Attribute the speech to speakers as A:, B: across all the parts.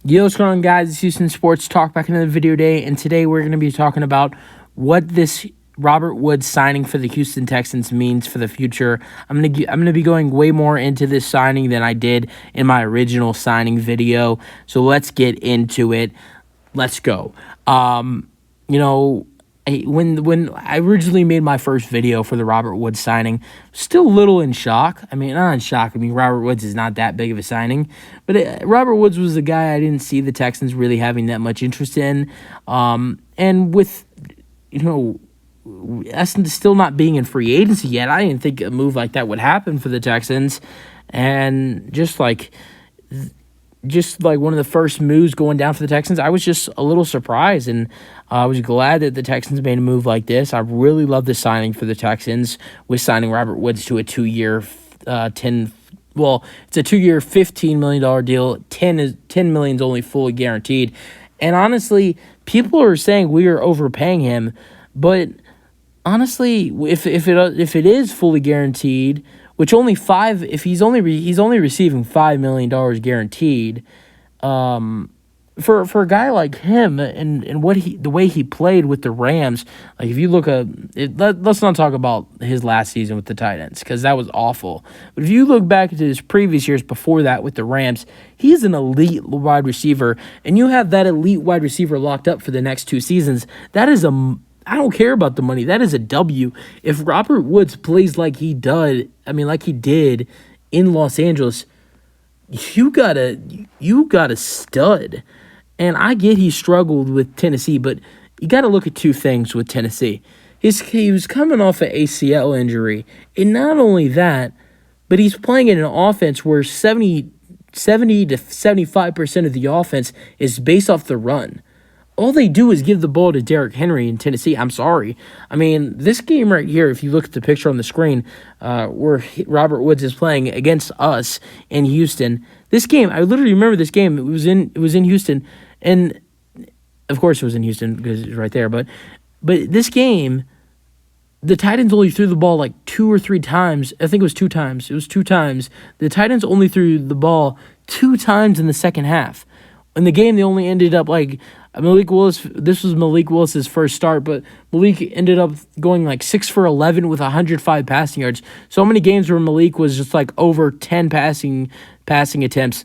A: Yo, what's going on, guys? It's Houston Sports Talk back into the video day, and today we're going to be talking about what this Robert Woods signing for the Houston Texans means for the future. I'm gonna be going way more into this signing than I did in my original signing video. So let's get into it. Let's go. You know, when I originally made my first video for the Robert Woods signing, still a little in shock. I mean, not in shock. I mean, Robert Woods is not that big of a signing, but Robert Woods was a guy I didn't see the Texans really having that much interest in. And with, us still not being in free agency yet, I didn't think a move like that would happen for the Texans. And just like one of the first moves going down for the Texans, I was just a little surprised, and I was glad that the Texans made a move like this. I really love the signing for the Texans with signing Robert Woods to a 2-year, it's a 2-year, $15 million deal. $10 million is only fully guaranteed, and honestly, people are saying we are overpaying him, but honestly, if it is fully guaranteed, which if he's only receiving $5 million guaranteed, for a guy like him and the way he played with the Rams, like if you look at it, let's not talk about his last season with the Titans because that was awful. But if you look back to his previous years before that with the Rams, he's an elite wide receiver, and you have that elite wide receiver locked up for the next 2 seasons. That is I don't care about the money. That is a W. If Robert Woods plays like he did in Los Angeles, you got a stud. And I get he struggled with Tennessee, but you got to look at 2 things with Tennessee. He was coming off an ACL injury, and not only that, but he's playing in an offense where 70 to 75% of the offense is based off the run. All they do is give the ball to Derrick Henry in Tennessee. I'm sorry. I mean, this game right here, if you look at the picture on the screen where Robert Woods is playing against us in Houston, this game, I literally remember this game. It was in Houston, and of course it was in Houston because it's right there. But this game, the Titans only threw the ball like 2 or 3 times. I think it was 2 times. It was 2 times. The Titans only threw the ball 2 times in the second half. In the game, they only ended up like Malik Willis. This was Malik Willis's first start, but Malik ended up going like 6 for 11 with 105 passing yards. So many games where Malik was just like over 10 passing attempts.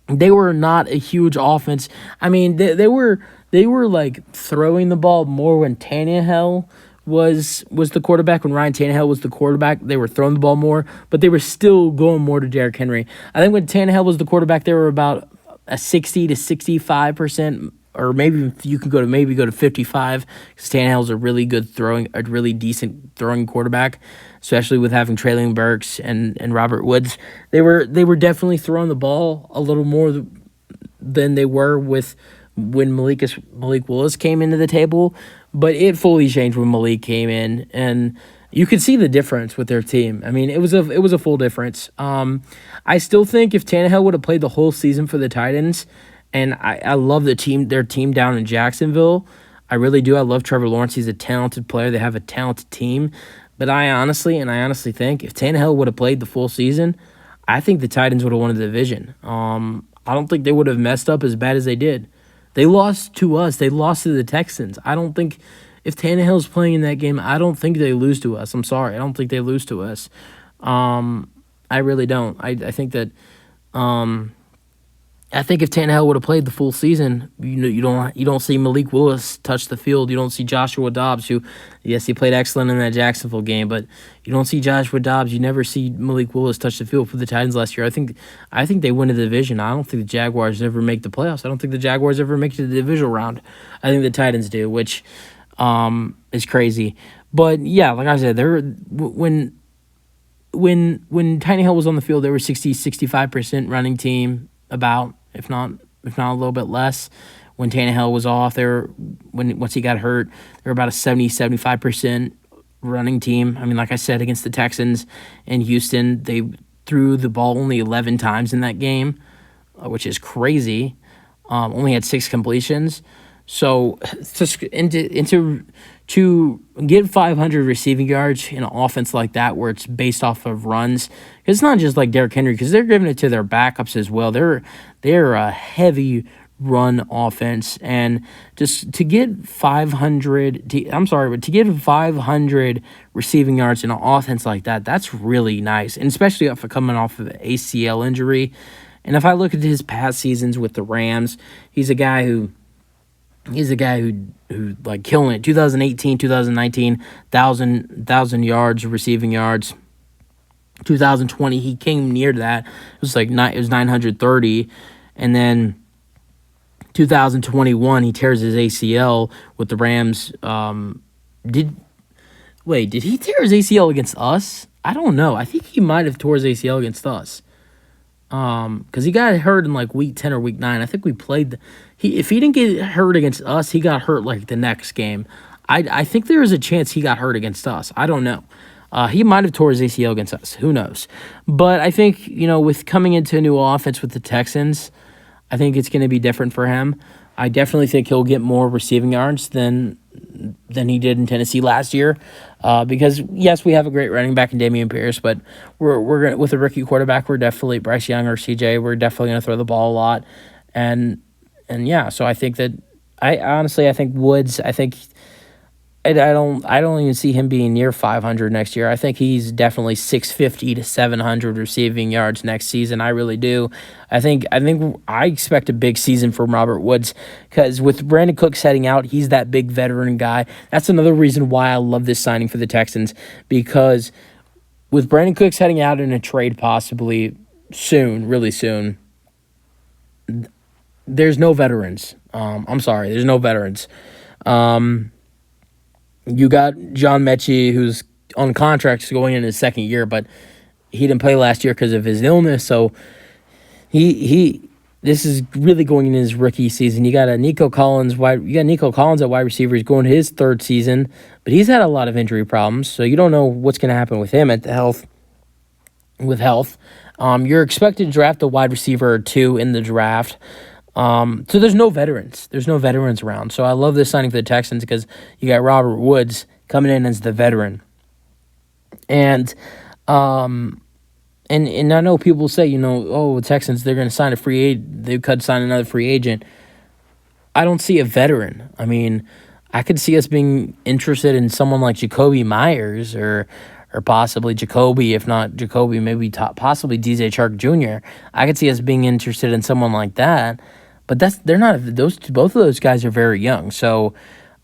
A: They were not a huge offense. I mean, they were like throwing the ball more when Tannehill was the quarterback. When Ryan Tannehill was the quarterback, they were throwing the ball more, but they were still going more to Derrick Henry. I think when Tannehill was the quarterback, they were about a 60 to 65%, or maybe you can go to 55, because Tannehill's a really decent throwing quarterback, especially with having Traylon Burks and Robert Woods. They were definitely throwing the ball a little more than they were when Malik Willis came into the table, but it fully changed when Malik came in, and you could see the difference with their team. I mean, it was a full difference. I still think if Tannehill would have played the whole season for the Titans, and I love their team down in Jacksonville. I really do. I love Trevor Lawrence. He's a talented player. They have a talented team. But I honestly think if Tannehill would have played the full season, I think the Titans would have won the division. I don't think they would have messed up as bad as they did. They lost to us. They lost to the Texans. I don't think if Tannehill's playing in that game, I don't think they lose to us. I'm sorry. I don't think they lose to us. I really don't. I think that I think if Tannehill would have played the full season, you don't see Malik Willis touch the field. You don't see Joshua Dobbs, who, yes, he played excellent in that Jacksonville game, but you don't see Joshua Dobbs. You never see Malik Willis touch the field for the Titans last year. I think they win the division. I don't think the Jaguars ever make the playoffs. I don't think the Jaguars ever make it to the divisional round. I think the Titans do, which is crazy. But yeah, like I said, when Tannehill was on the field, they were 65% running team, about, if not a little bit less. When Tannehill was off, once he got hurt, they were about a 75% running team. I mean, like I said, against the Texans and Houston, they threw the ball only 11 times in that game, which is crazy. Only had 6 completions. So to get 500 receiving yards in an offense like that, where it's based off of runs, 'cause it's not just like Derrick Henry, because they're giving it to their backups as well. They're a heavy run offense, and just to get 500, but to get 500 receiving yards in an offense like that, that's really nice, and especially if coming off of an ACL injury. And if I look at his past seasons with the Rams, he's a guy who like killing it. 2018, 2019, thousand yards receiving yards. 2020, he came near that. It was like it was 930, and then 2021 he tears his ACL with the Rams. Did he tear his ACL against us? I don't know. I think he might have tore his ACL against us. Because he got hurt in like week 10 or week 9. I think we played. If he didn't get hurt against us, he got hurt like the next game. I think there is a chance he got hurt against us. I don't know. He might have tore his ACL against us. Who knows? But I think, with coming into a new offense with the Texans, I think it's going to be different for him. I definitely think he'll get more receiving yards than he did in Tennessee last year. Because yes, we have a great running back in Dameon Pierce, but we're gonna, with a rookie quarterback, we're definitely Bryce Young or CJ. We're definitely going to throw the ball a lot, and yeah. So I think that I think Woods. I don't even see him being near 500 next year. I think he's definitely 650 to 700 receiving yards next season. I really do. I expect a big season from Robert Woods, because with Brandon Cooks heading out, he's that big veteran guy. That's another reason why I love this signing for the Texans, because with Brandon Cooks heading out in a trade possibly soon, really soon, there's no veterans. I'm sorry, there's no veterans. You got John Mechie, who's on contract going in his second year, but he didn't play last year because of his illness. So this is really going in his rookie season. You got Nico Collins at wide receiver. He's going to his third season, but he's had a lot of injury problems, so you don't know what's going to happen with him with health. You're expected to draft a wide receiver or two in the draft. So there's no veterans. There's no veterans around. So I love this signing for the Texans, because you got Robert Woods coming in as the veteran. And I know people say, the Texans, they're going to sign a free agent. They could sign another free agent. I don't see a veteran. I mean, I could see us being interested in someone like Jacoby Myers or possibly Jacoby, if not Jacoby, maybe possibly DJ Chark Jr. I could see us being interested in someone like that. But both of those guys are very young. So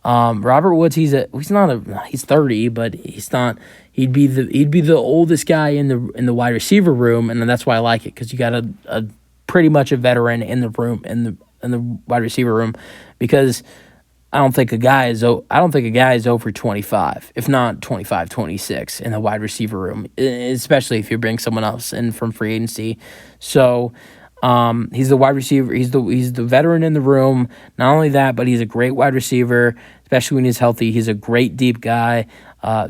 A: Robert Woods, he's 30, but he's not. He'd be the oldest guy in the wide receiver room, and that's why I like it, because you got a pretty much a veteran in the room in the wide receiver room, because I don't think a guy is over 25, if not 25, 26 in the wide receiver room, especially if you bring someone else in from free agency. So he's the wide receiver. He's the veteran in the room. Not only that, but he's a great wide receiver, especially when he's healthy. He's a great deep guy,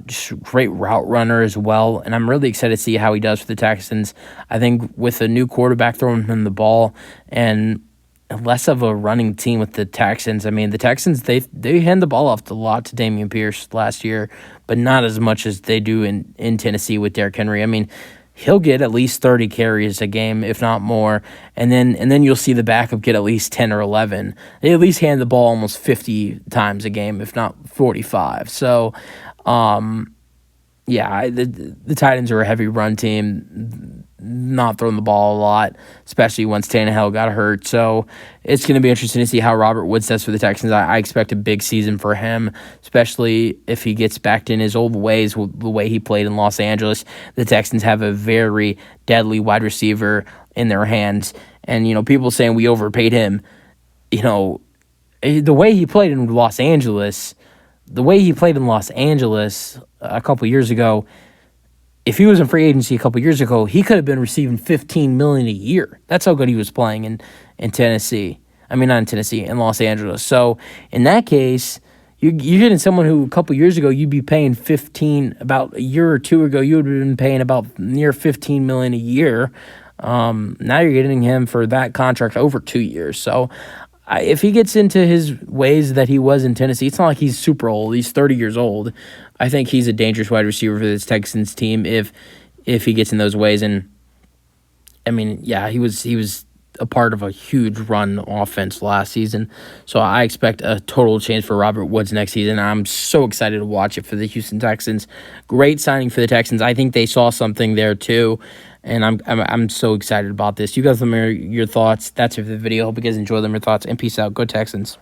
A: just a great route runner as well. And I'm really excited to see how he does for the Texans. I think with a new quarterback throwing him the ball and less of a running team with the Texans. I mean, the Texans, they hand the ball off a lot to Dameon Pierce last year, but not as much as they do in Tennessee with Derrick Henry. I mean, he'll get at least 30 carries a game, if not more, and then you'll see the backup get at least 10 or 11. They at least hand the ball almost 50 times a game, if not 45. So, the Titans are a heavy run team, not throwing the ball a lot, especially once Tannehill got hurt. So it's going to be interesting to see how Robert Woods does for the Texans. I expect a big season for him, especially if he gets back in his old ways, the way he played in Los Angeles. The Texans have a very deadly wide receiver in their hands. And, people saying we overpaid him, the way he played in Los Angeles a couple years ago, if he was in free agency a couple years ago, he could have been receiving $15 million a year. That's how good he was playing in Tennessee. I mean, not in Tennessee, in Los Angeles. So in that case, you're getting someone who a couple years ago you'd be paying about a year or two ago you would have been paying about near $15 million a year. Now you're getting him for that contract over 2 years. So if he gets into his ways that he was in Tennessee, it's not like he's super old. He's 30 years old. I think he's a dangerous wide receiver for this Texans team if he gets in those ways. And I mean, yeah, he was a part of a huge run offense last season. So I expect a total change for Robert Woods next season. I'm so excited to watch it for the Houston Texans. Great signing for the Texans. I think they saw something there too, and I'm so excited about this. You guys let me know your thoughts. That's it for the video. Hope you guys enjoy them, your thoughts, and peace out. Go Texans.